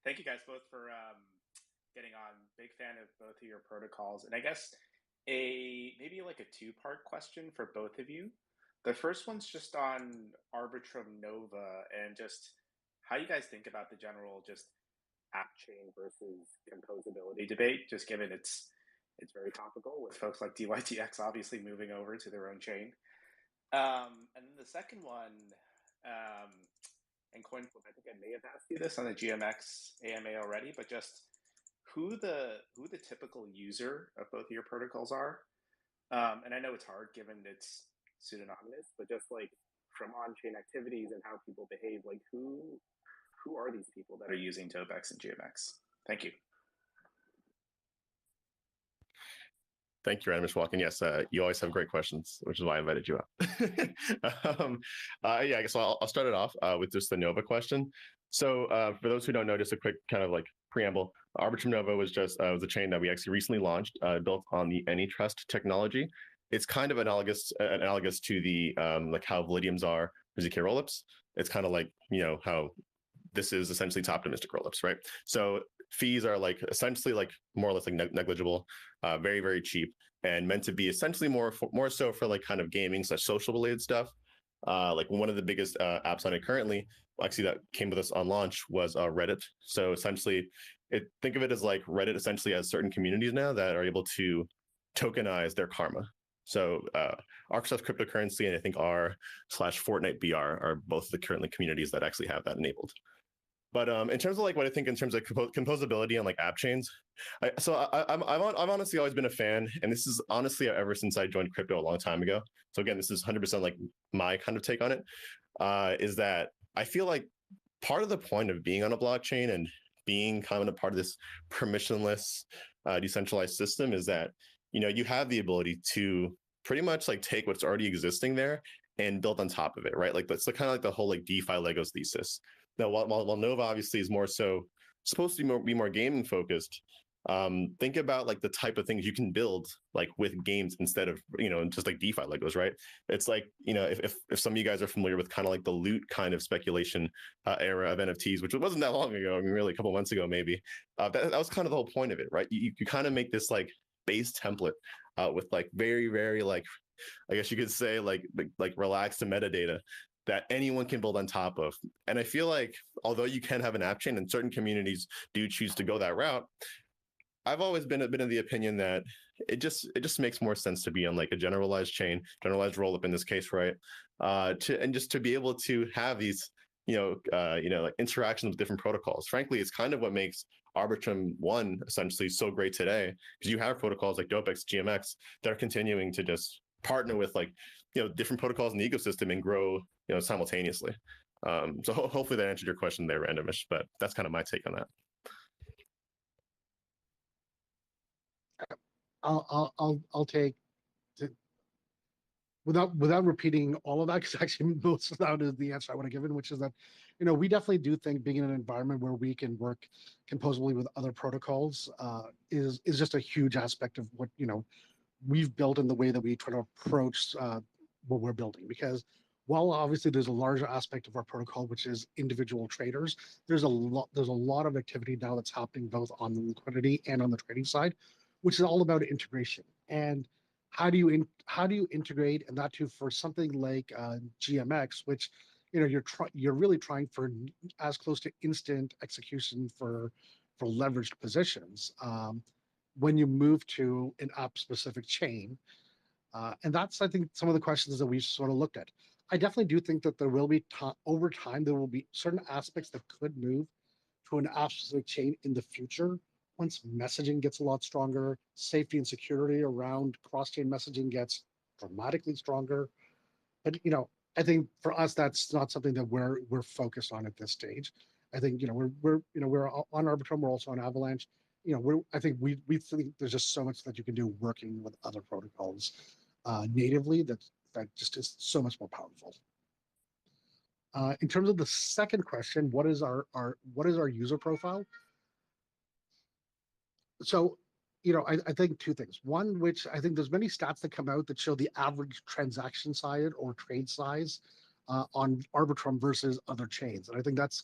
Thank you guys both for getting on. Big fan of both of your protocols. And I guess maybe like a two-part question for both of you. The first one's just on Arbitrum Nova and just how you guys think about the general just app chain versus composability debate, just given it's very topical with folks like DYTX obviously moving over to their own chain. And then the second one, and CoinFlip, I think I may have asked you this on the GMX AMA already, but just who the typical user of both of your protocols are. And I know it's hard given it's pseudonymous, but just like from on-chain activities and how people behave, like who are these people that are using Dopex and GMX? Thank you. Thank you, Random Mishwalk. And yes, you always have great questions, which is why I invited you up. I guess I'll start it off with just the Nova question. So for those who don't know, just a quick kind of like preamble. Arbitrum Nova was a chain that we actually recently launched, built on the AnyTrust technology. It's kind of analogous to the like how Validiums are for ZK rollups. It's kind of like how this is essentially top-to-mystic rollups, right? So fees are like essentially like more or less like negligible, very, very cheap, and meant to be essentially more so for like kind of gaming / social related stuff. Like one of the biggest apps on it currently, actually that came with us on launch, was Reddit. So essentially, think of it as like Reddit essentially has certain communities now that are able to tokenize their karma. So Arcsoft cryptocurrency and I think r/Fortnite BR are both the currently communities that actually have that enabled. But in terms of like what I think in terms of composability and like app chains, I've honestly always been a fan, and this is honestly ever since I joined crypto a long time ago. So again, this is 100% like my kind of take on it, is that I feel like part of the point of being on a blockchain and being kind of a part of this permissionless, decentralized system is that you have the ability to pretty much like take what's already existing there and build on top of it, right? Like that's kind of like the whole like DeFi Legos thesis. Now, while Nova obviously is more so supposed to be more gaming focused, think about like the type of things you can build like with games instead of just like DeFi Legos, right? It's like if some of you guys are familiar with kind of like the loot kind of speculation era of NFTs, which wasn't that long ago, I mean, really a couple months ago maybe. That was kind of the whole point of it, right? You kind of make this like base template with like very very like I guess you could say like relaxed metadata that anyone can build on top of. And I feel like although you can have an app chain and certain communities do choose to go that route, I've always been in the opinion that it just makes more sense to be on like a generalized chain, generalized rollup in this case, right? To be able to have these like interactions with different protocols. Frankly, it's kind of what makes Arbitrum 1 essentially so great today, because you have protocols like Dopex, GMX that are continuing to just partner with like different protocols in the ecosystem and grow simultaneously. So hopefully that answered your question there, Randomish, but that's kind of my take on that. I'll take without repeating all of that, because actually most of that is the answer I would have given, which is that we definitely do think being in an environment where we can work composably with other protocols is just a huge aspect of what we've built in the way that we try to approach what we're building. Because while obviously there's a larger aspect of our protocol, which is individual traders, there's a lot of activity now that's happening both on the liquidity and on the trading side, which is all about integration. And how do you integrate, and that too for something like GMX, which you're really trying for as close to instant execution for leveraged positions. When you move to an app specific chain. And that's, I think, some of the questions that we've sort of looked at. I definitely do think that there will be, over time, there will be certain aspects that could move to an app specific chain in the future once messaging gets a lot stronger, safety and security around cross-chain messaging gets dramatically stronger. But I think for us, that's not something that we're focused on at this stage. I think we're on Arbitrum, we're also on Avalanche. I think we think there's just so much that you can do working with other protocols natively that just is so much more powerful. In terms of the second question, what is our user profile? So, I think two things. One, which I think there's many stats that come out that show the average transaction size or trade size on Arbitrum versus other chains, and I think that's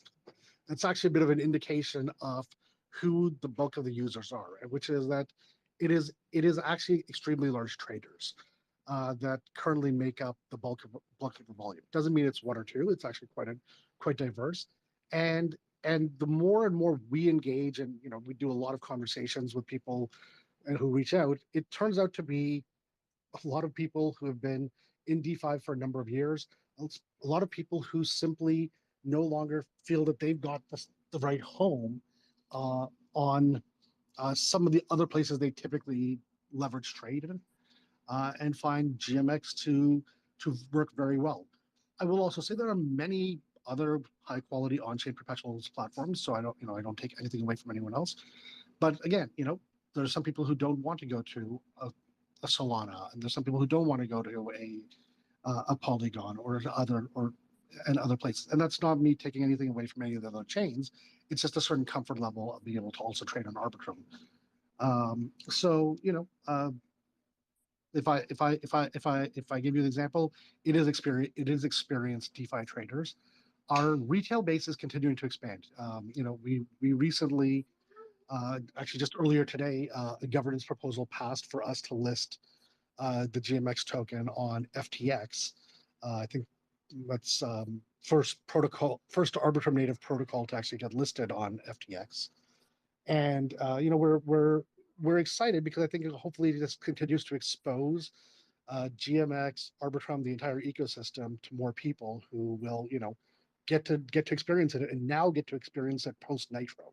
actually a bit of an indication of who the bulk of the users are, which is that it is actually extremely large traders that currently make up the bulk of the volume. Doesn't mean it's one or two. It's actually quite diverse, and the more and more we engage, and we do a lot of conversations with people who reach out, it turns out to be a lot of people who have been in DeFi for a number of years, a lot of people who simply no longer feel that they've got the right home on some of the other places they typically leverage trade in, and find GMX to work very well. I will also say there are many other high quality on-chain perpetuals platforms, so I don't take anything away from anyone else. But again, there are some people who don't want to go to a Solana, and there's some people who don't want to go to a Polygon or other places. And that's not me taking anything away from any of the other chains. It's just a certain comfort level of being able to also trade on Arbitrum. If I give you an example, it is experienced DeFi traders. Our retail base is continuing to expand. We recently, actually just earlier today, a governance proposal passed for us to list the GMX token on FTX. I think that's first Arbitrum native protocol to actually get listed on FTX. And we're excited because I think hopefully this continues to expose GMX, Arbitrum, the entire ecosystem to more people who will get to experience it, and now get to experience it post Nitro.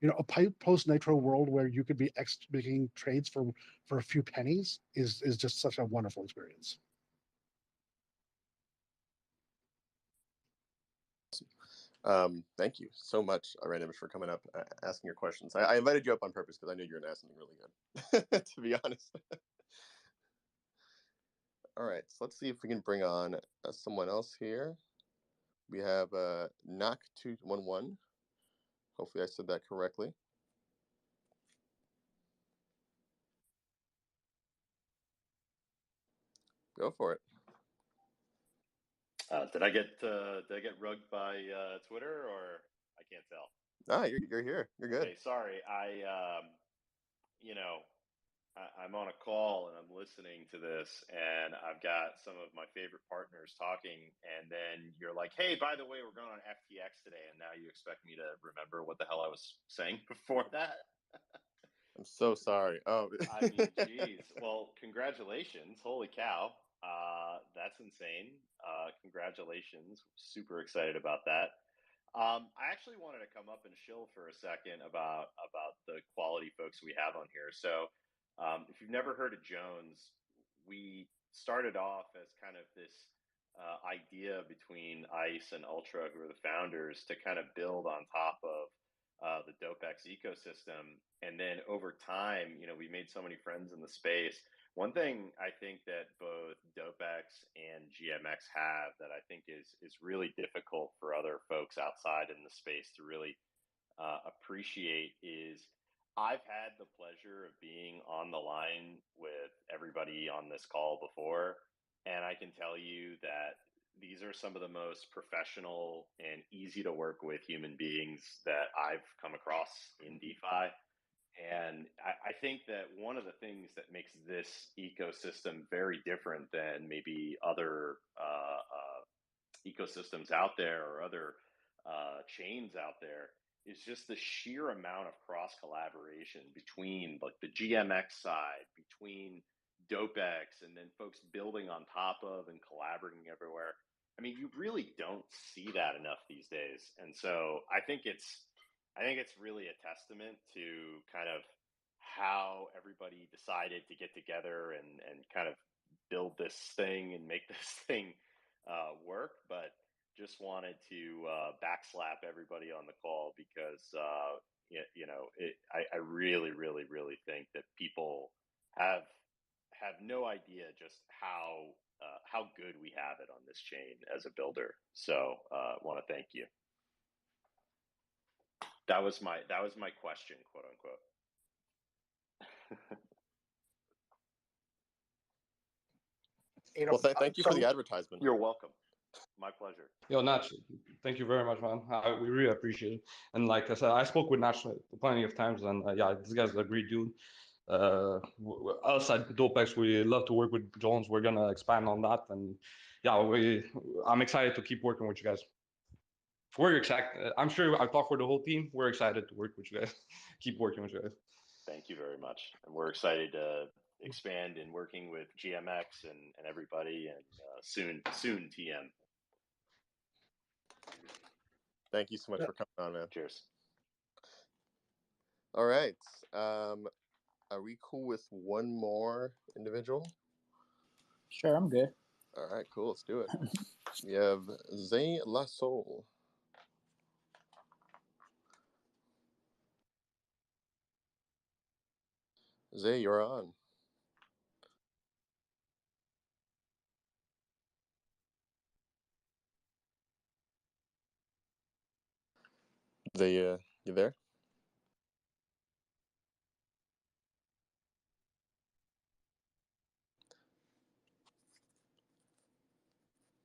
A post Nitro world where you could be making trades for a few pennies is just such a wonderful experience. Thank you so much, Randomish, for coming up, asking your questions. I invited you up on purpose because I knew you were going to ask something really good, to be honest. All right, so let's see if we can bring on someone else here. We have Knock211. Hopefully I said that correctly. Go for it. Did I get rugged by Twitter, or I can't tell? Ah, you're here. You're good. Okay, sorry. I'm on a call and I'm listening to this, and I've got some of my favorite partners talking, and then you're like, "Hey, by the way, we're going on FTX today," and now you expect me to remember what the hell I was saying before that. I'm so sorry. Oh, I mean, geez. Well, congratulations. Holy cow. That's insane. Congratulations. Super excited about that. I actually wanted to come up and shill for a second about the quality folks we have on here. So, if you've never heard of Jones, we started off as kind of this idea between ICE and Ultra, who are the founders, to kind of build on top of the Dopex ecosystem. And then over time, we made so many friends in the space. One thing I think that both Dopex and GMX have that I think is really difficult for other folks outside in the space to really appreciate is I've had the pleasure of being on the line with everybody on this call before, and I can tell you that these are some of the most professional and easy to work with human beings that I've come across in DeFi. And I think that one of the things that makes this ecosystem very different than maybe other ecosystems out there or other chains out there is just the sheer amount of cross collaboration between like the GMX side, between Dopex, and then folks building on top of and collaborating everywhere. I mean, you really don't see that enough these days, and so I think it's really a testament to kind of how everybody decided to get together and kind of build this thing and make this thing work. But just wanted to backslap everybody on the call because I really, really, really think that people have no idea just how good we have it on this chain as a builder. So want to thank you. That was my question, quote unquote. Well, thank you for the advertisement. You're welcome. My pleasure. Yo, Natch, thank you very much, man. We really appreciate it. And like I said, I spoke with Natch plenty of times, and yeah, this guy's a great dude. Us at Dopex, we love to work with Jones. We're gonna expand on that, and yeah, I'm excited to keep working with you guys. We're excited. I'm sure I talk for the whole team. We're excited to work with you guys. Keep working with you guys. Thank you very much, and we're excited to expand in working with GMX and everybody, and soon TM. Thank you so much for coming on, man. Cheers. All right. Are we cool with one more individual? Sure, I'm good. All right, cool. Let's do it. We have Zay La Soul. Zay, you're on. Zay, you there?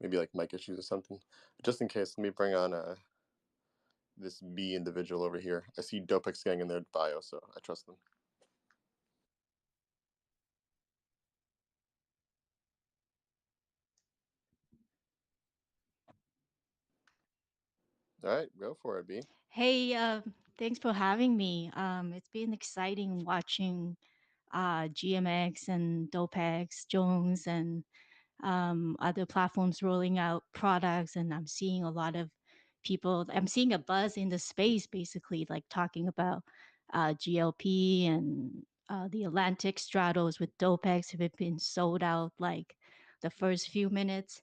Maybe like mic issues or something. Just in case, let me bring on this B individual over here. I see Dopex Gang in their bio, so I trust them. All right, go for it, B. Hey, thanks for having me. It's been exciting watching GMX and Dopex, Jones, and other platforms rolling out products, and I'm seeing a lot of people. I'm seeing a buzz in the space, basically, like talking about GLP and the Atlantic straddles with Dopex have been sold out like the first few minutes.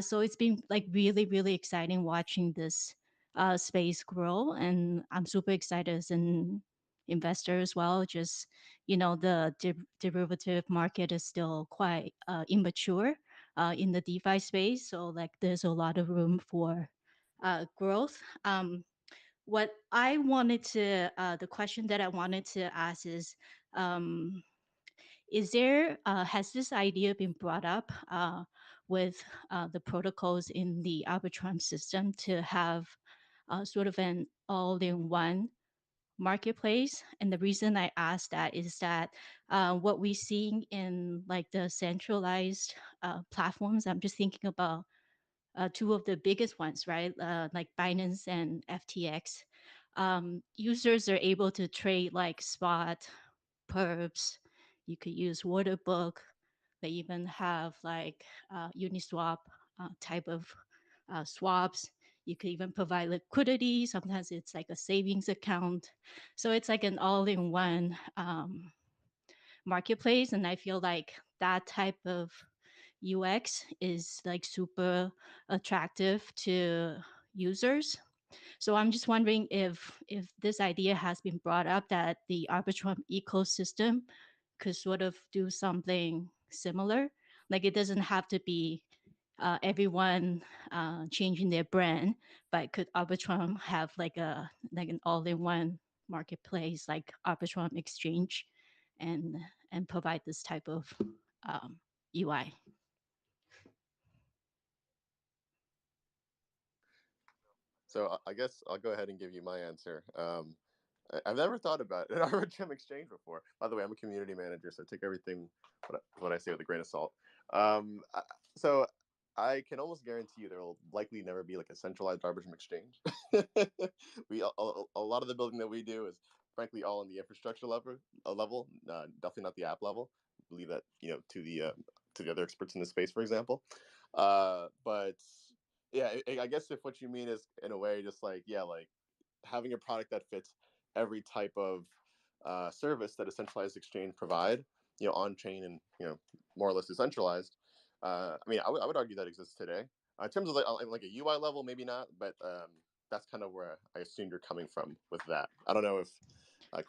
So it's been like really, really exciting watching this space grow, and I'm super excited as an investor as well. Just the derivative market is still quite immature. in the DeFi space. So like there's a lot of room for growth. What I wanted to, the question that I wanted to ask is there, has this idea been brought up with the protocols in the Arbitrum system to have sort of an all-in-one marketplace? And the reason I ask that is that what we're seeing in like the centralized platforms, I'm just thinking about two of the biggest ones, right? Like Binance and FTX. Users are able to trade like spot, perps. You could use order book. They even have like Uniswap type of swaps. You could even provide liquidity. Sometimes it's like a savings account. So it's like an all-in-one marketplace. And I feel like that type of UX is like super attractive to users. So I'm just wondering if this idea has been brought up that the Arbitrum ecosystem could sort of do something similar. Like it doesn't have to be everyone changing their brand, but could Arbitrum have like an all-in-one marketplace like Arbitrum Exchange, and provide this type of UI? So I guess I'll go ahead and give you my answer. I've never thought about an Arbitrum exchange before. By the way, I'm a community manager, so take everything what I say with a grain of salt. So I can almost guarantee you there will likely never be like a centralized Arbitrum exchange. A lot of the building that we do is frankly all on the infrastructure level, definitely not the app level. I believe that to the other experts in the space, for example. But yeah, I guess if what you mean is in a way just like like having a product that fits every type of service that a centralized exchange provide, on chain and more or less decentralized. I mean, I would argue that exists today. In terms of like a UI level, maybe not, but that's kind of where I assume you're coming from with that. I don't know if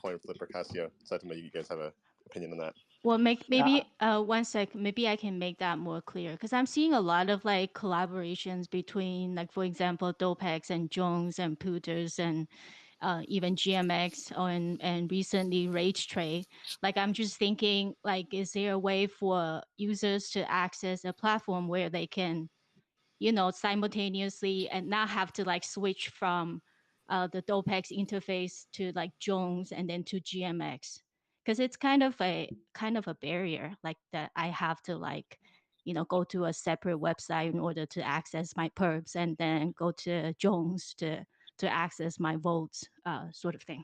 Coin Flip or Casio, Saitama, you guys have an opinion on that. Well, maybe 1 sec. Maybe I can make that more clear because I'm seeing a lot of like collaborations between, like for example, Dopex and Jones and Pooters and even GMX and recently Rage Trade. Like I'm just thinking, like, is there a way for users to access a platform where they can, simultaneously and not have to like switch from the Dopex interface to like Jones and then to GMX? Because it's kind of a barrier, like that I have to like go to a separate website in order to access my perps and then go to Jones to access my votes, sort of thing.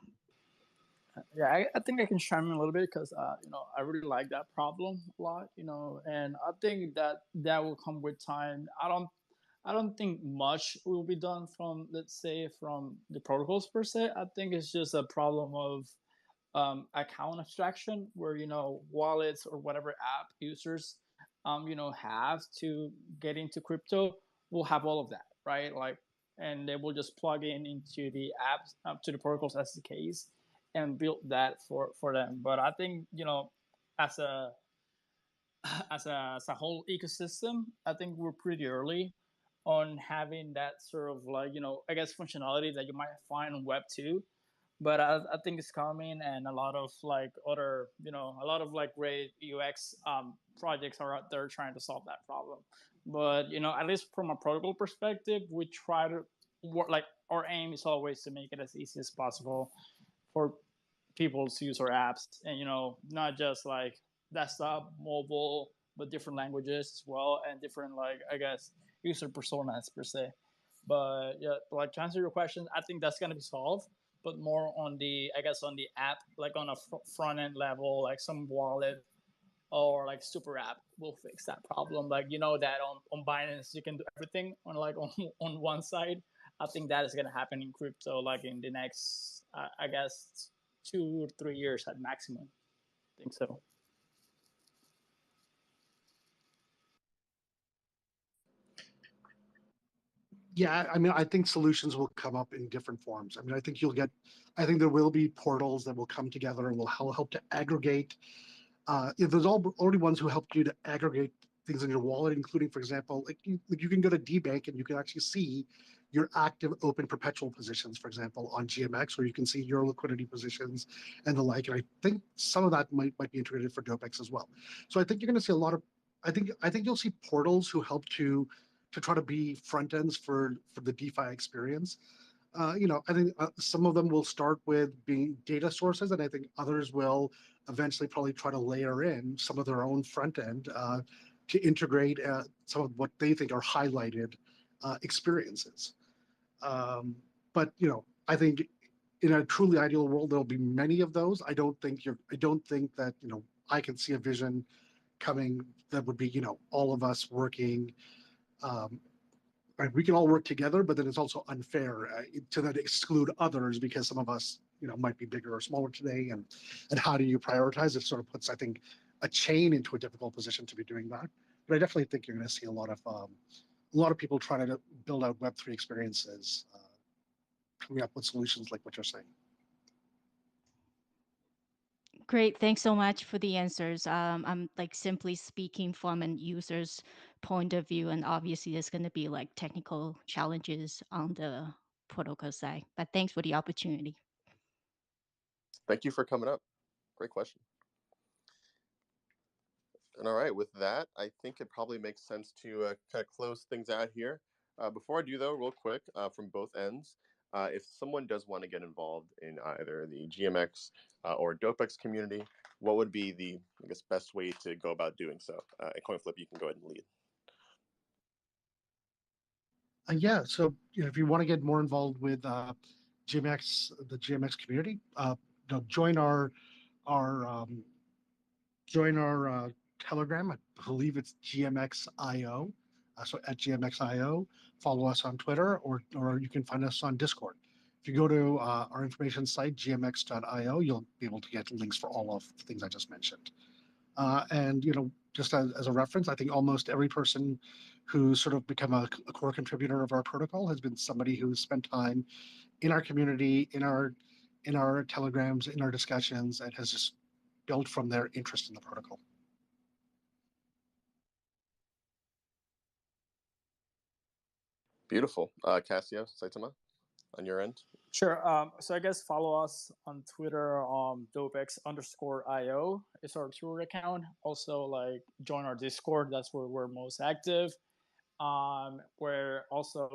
Yeah, I think I can chime in a little bit because I really like that problem a lot, and I think that will come with time. I don't think much will be done from, let's say, from the protocols per se. I think it's just a problem of account abstraction where wallets or whatever app users have to get into crypto will have all of that, right? Like, and they will just plug into the apps, to the protocols SDKs, and build that for them. But I think as a as a whole ecosystem, I think we're pretty early on having that sort of like I guess functionality that you might find on Web 2. But I think it's coming, and a lot of like other a lot of like great UX projects are out there trying to solve that problem. But at least from a protocol perspective, we try to work, like our aim is always to make it as easy as possible for people to use our apps, and not just like desktop, mobile, but different languages as well, and different, like, I guess, user personas per se. But yeah, like, to answer your question, I think that's gonna be solved, but more on the, I guess, on the app, like on a front end level, like some wallet or like super app will fix that problem. Like that on Binance you can do everything on like on one side. I think that is gonna happen in crypto like in the next I guess 2 or 3 years at maximum. I think so. Yeah, I mean, I think solutions will come up in different forms. I mean, I think there will be portals that will come together and will help to aggregate. There's already ones who help you to aggregate things in your wallet, including, for example, like you can go to DBank and you can actually see your active open perpetual positions, for example, on GMX, where you can see your liquidity positions and the like. And I think some of that might be integrated for Dopex as well. So I think you're going to see a lot of, I think you'll see portals who help to try to be front ends for the DeFi experience. I think some of them will start with being data sources, and I think others will eventually probably try to layer in some of their own front end to integrate some of what they think are highlighted experiences. But I think in a truly ideal world, there'll be many of those. I don't think that I can see a vision coming that would be all of us working. Right, we can all work together, but then it's also unfair to then exclude others because some of us, might be bigger or smaller today. And how do you prioritize? It sort of puts, I think, a chain into a difficult position to be doing that. But I definitely think you're going to see a lot of people trying to build out Web3 experiences, coming up with solutions like what you're saying. Great. Thanks so much for the answers. I'm like simply speaking from an user's point of view, and obviously there's going to be like technical challenges on the protocol side. But thanks for the opportunity. Thank you for coming up. Great question. And all right, with that, I think it probably makes sense to kind of close things out here. Before I do, though, real quick, from both ends, if someone does want to get involved in either the GMX or Dopex community, what would be the, I guess, best way to go about doing so? CoinFlip, you can go ahead and lead. Yeah, so if you want to get more involved with the GMX community, join our Telegram. I believe it's GMXIO. So at GMXIO, follow us on Twitter, or you can find us on Discord. If you go to our information site, gmx.io, you'll be able to get links for all of the things I just mentioned. And just as a reference, I think almost every person who's sort of become a core contributor of our protocol has been somebody who's spent time in our community, in our telegrams, in our discussions, and has just built from their interest in the protocol. Beautiful. Cassio, Saitama, on your end? Sure. So I guess follow us on Twitter, dopex_io is our Twitter account. Also, like join our Discord. That's where we're most active. Where also,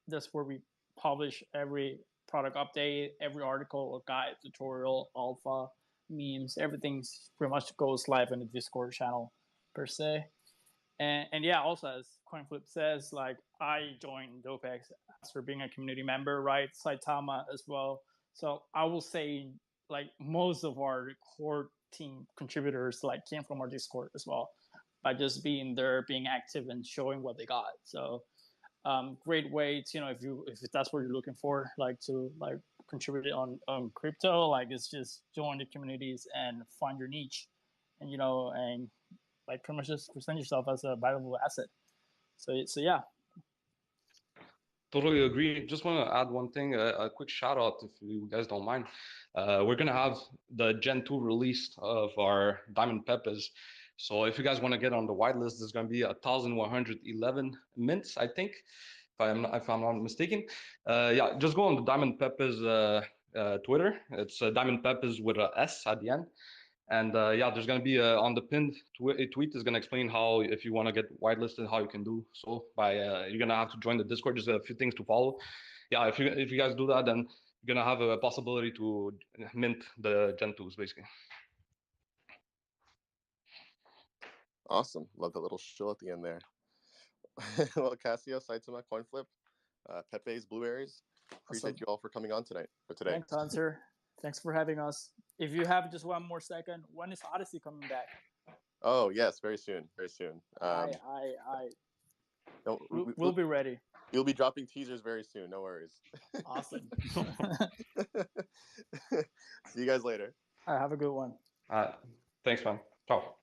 that's where we publish every product update, every article or guide, tutorial, alpha, memes. Everything's pretty much goes live in the Discord channel per se. And yeah, also as CoinFlip says, like I joined Dopex after being a community member, right? Saitama as well. So I will say like most of our core team contributors like came from our Discord as well, by just being there, being active and showing what they got. So great way to, if that's what you're looking for, like to like contribute on crypto, like it's just join the communities and find your niche, and and like pretty much just present yourself as a valuable asset. So yeah. Totally agree. Just want to add one thing, a quick shout out if you guys don't mind. We're going to have the Gen 2 release of our Diamond Peppers. So if you guys want to get on the whitelist, there's going to be 1,111 mints, I think, if I'm not mistaken. Yeah, just go on the Diamond Peppers Twitter. It's Diamond Peppers with a S at the end. And yeah, there's going to be on the pinned tweet is going to explain how, if you want to get whitelisted, how you can do so. By you're going to have to join the Discord. There's a few things to follow. Yeah, if you guys do that, then you're going to have a possibility to mint the Gen 2s, basically. Awesome. Love the little shill at the end there. Well, Cassio, Saitama, CoinFlip, Pepe's Blueberries. Appreciate you all for coming on today. Thanks, Hunter. Thanks for having us. If you have just one more second, when is Odyssey coming back? Oh yes, very soon, very soon. We'll be ready. You'll be dropping teasers very soon. No worries. Awesome. See you guys later. All right, have a good one. Thanks, man. Ciao.